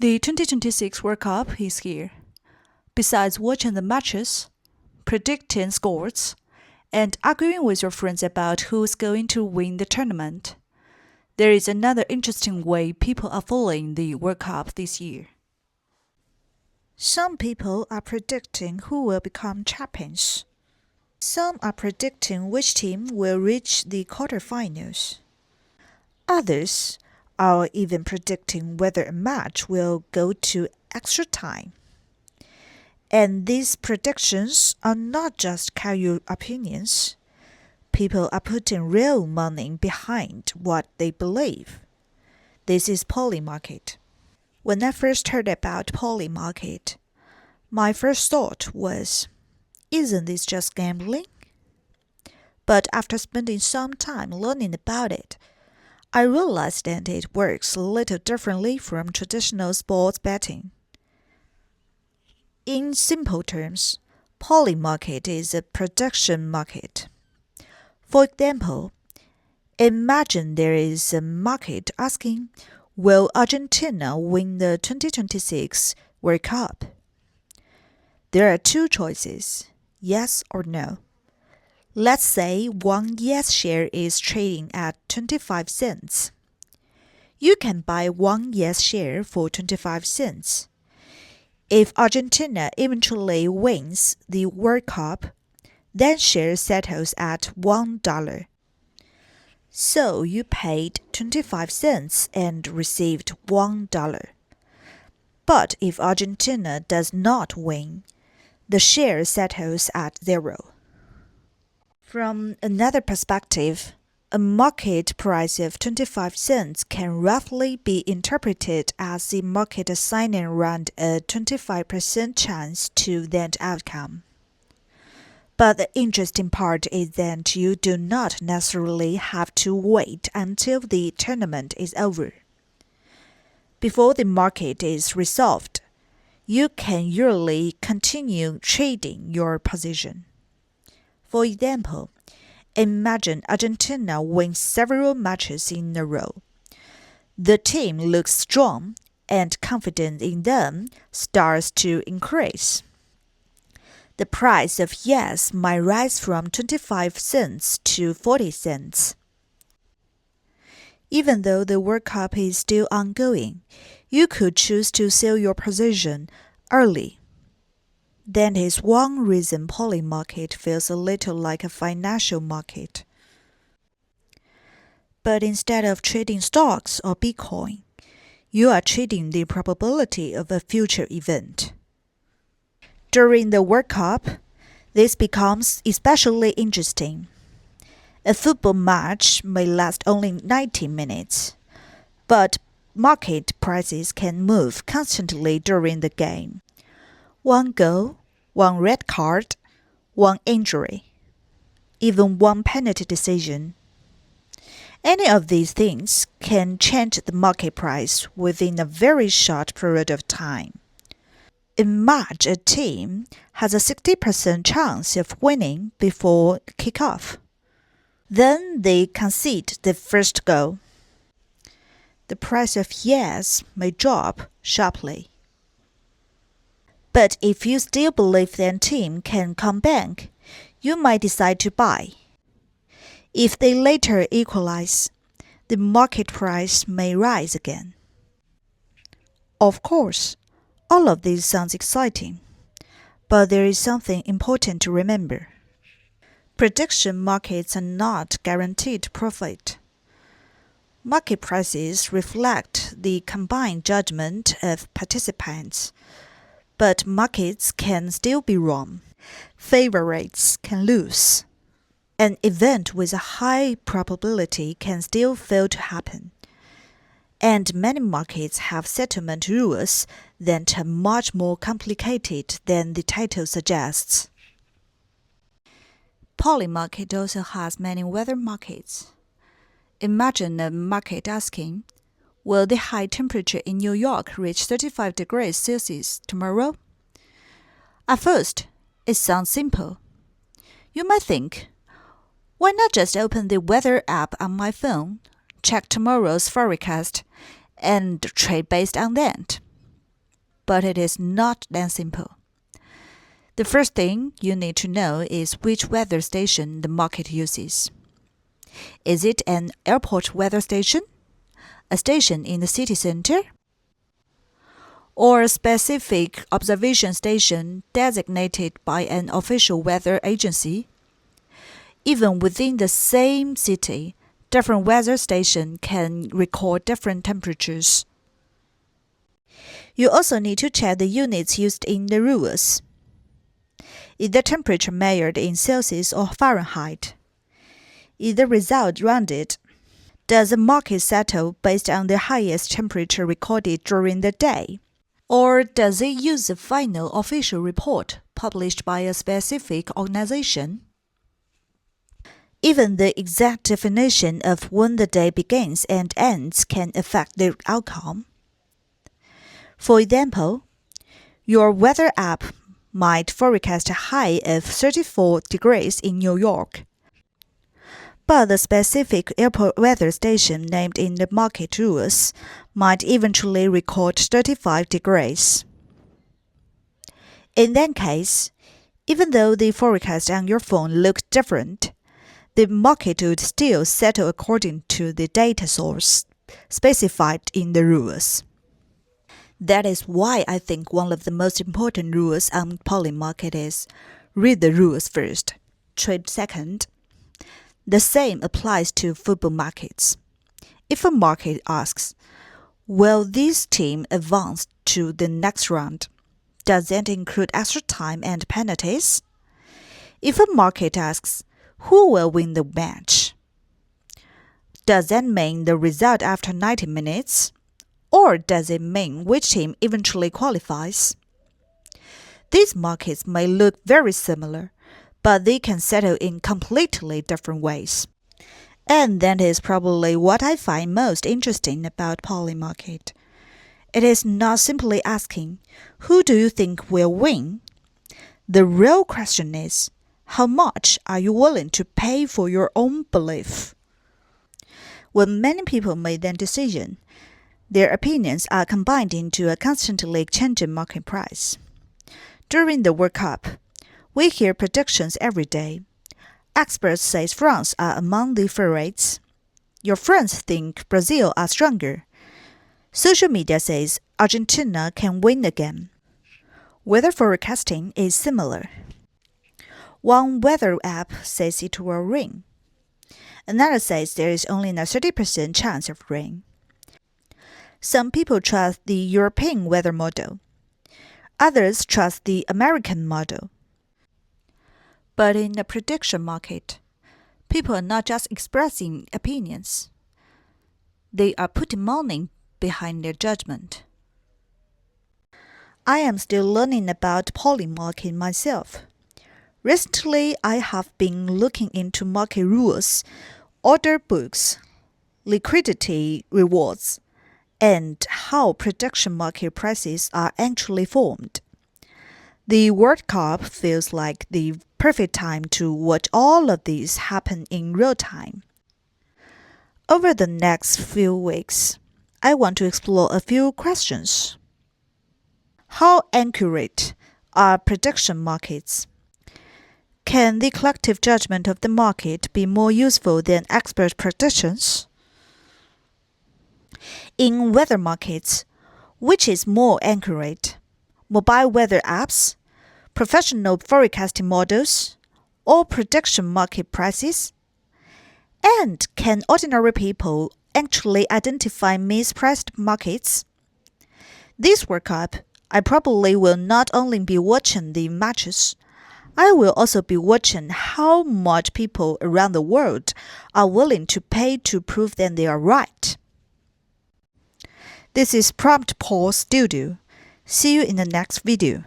The 2026 World Cup is here. Besides watching the matches, predicting scores, and arguing with your friends about who's going to win the tournament, there is another interesting way people are following the World Cup this year. Some people are predicting who will become champions. Some are predicting which team will reach the quarterfinals. Others are even predicting whether a match will go to extra time. And these predictions are not just casual opinions. People are putting real money behind what they believe. This is Polymarket. When I first heard about Polymarket, my first thought was, isn't this just gambling? But after spending some time learning about it, I realized that it works a little differently from traditional sports betting. In simple terms, Polymarket is a prediction market. For example, imagine there is a market asking, will Argentina win the 2026 World Cup? There are two choices, yes or no. Let's say one yes share is trading at 25 cents. You can buy one yes share for 25 cents. If Argentina eventually wins the World Cup, then share settles at $1. So you paid 25 cents and received $1. But if Argentina does not win, the share settles at 0. From another perspective, a market price of 25 cents can roughly be interpreted as the market assigning around a 25% chance to that outcome. But the interesting part is that you do not necessarily have to wait until the tournament is over. Before the market is resolved, you can usually continue trading your position. For example, imagine Argentina wins several matches in a row. The team looks strong and confidence in them starts to increase. The price of yes might rise from 25 cents to 40 cents. Even though the World Cup is still ongoing, you could choose to sell your position early. That is one reason Polymarket feels a little like a financial market. But instead of trading stocks or Bitcoin, you are trading the probability of a future event. During the World Cup, this becomes especially interesting. A football match may last only 90 minutes, but market prices can move constantly during the game. One goal, one red card, one injury, even one penalty decision. Any of these things can change the market price within a very short period of time. Imagine a team has a 60% chance of winning before kickoff. Then they concede the first goal. The price of yes may drop sharply. But if you still believe that team can come back, you might decide to buy. If they later equalize, the market price may rise again. Of course, all of this sounds exciting, but there is something important to remember. Prediction markets are not guaranteed profit. Market prices reflect the combined judgment of participants. But markets can still be wrong. Favorites can lose. An event with a high probability can still fail to happen. And many markets have settlement rules that are much more complicated than the title suggests. Polymarket also has many weather markets. Imagine a market asking, will the high temperature in New York reach 35 degrees Celsius tomorrow? At first, it sounds simple. You might think, why not just open the weather app on my phone, check tomorrow's forecast, and trade based on that? but it is not that simple. The first thing you need to know is which weather station the market uses. Is it an airport weather station? A station in the city center? Or a specific observation station designated by an official weather agency? Even within the same city, different weather stations can record different temperatures. You also need to check the units used in the rules. Is the temperature measured in Celsius or Fahrenheit? Is the result rounded? Does the market settle based on the highest temperature recorded during the day? Or does it use the final official report published by a specific organization? Even the exact definition of when the day begins and ends can affect the outcome. For example, your weather app might forecast a high of 34 degrees in New York, but the specific airport weather station named in the market rules might eventually record 35 degrees. In that case, even though the forecast on your phone looked different, the market would still settle according to the data source specified in the rules. That is why I think one of the most important rules on polling market is read the rules first, trade second. The same applies to football markets. If a market asks, will this team advance to the next round? Does that include extra time and penalties? If a market asks, who will win the match? Does that mean the result after 90 minutes? Or does it mean which team eventually qualifies? These markets may look very similar, but they can settle in completely different ways. And that is probably what I find most interesting about polling market. It is not simply asking, who do you think will win? The real question is, how much are you willing to pay for your own belief? When many people make that decision, their opinions are combined into a constantly changing market price. During the World Cup, we hear predictions every day. Experts say France are among the favorites. Your friends think Brazil are stronger. Social media says Argentina can win again. Weather forecasting is similar. One weather app says it will rain. Another says there is only a 30% chance of rain. Some people trust the European weather model. Others trust the American model. But in the prediction market, people are not just expressing opinions. They are putting money behind their judgment. I am still learning about polling market myself. Recently, I have been looking into market rules, order books, liquidity rewards, and how prediction market prices are actually formed. The World Cup feels like the perfect time to watch all of these happen in real time. Over the next few weeks, I want to explore a few questions. How accurate are prediction markets? Can the collective judgment of the market be more useful than expert predictions? In weather markets, which is more accurate? Mobile weather apps, professional forecasting models, or prediction market prices? And can ordinary people actually identify mispriced markets? This World Cup, I probably will not only be watching the matches, I will also be watching how much people around the world are willing to pay to prove that they are right. This is Prompt Pause Studio. See you in the next video.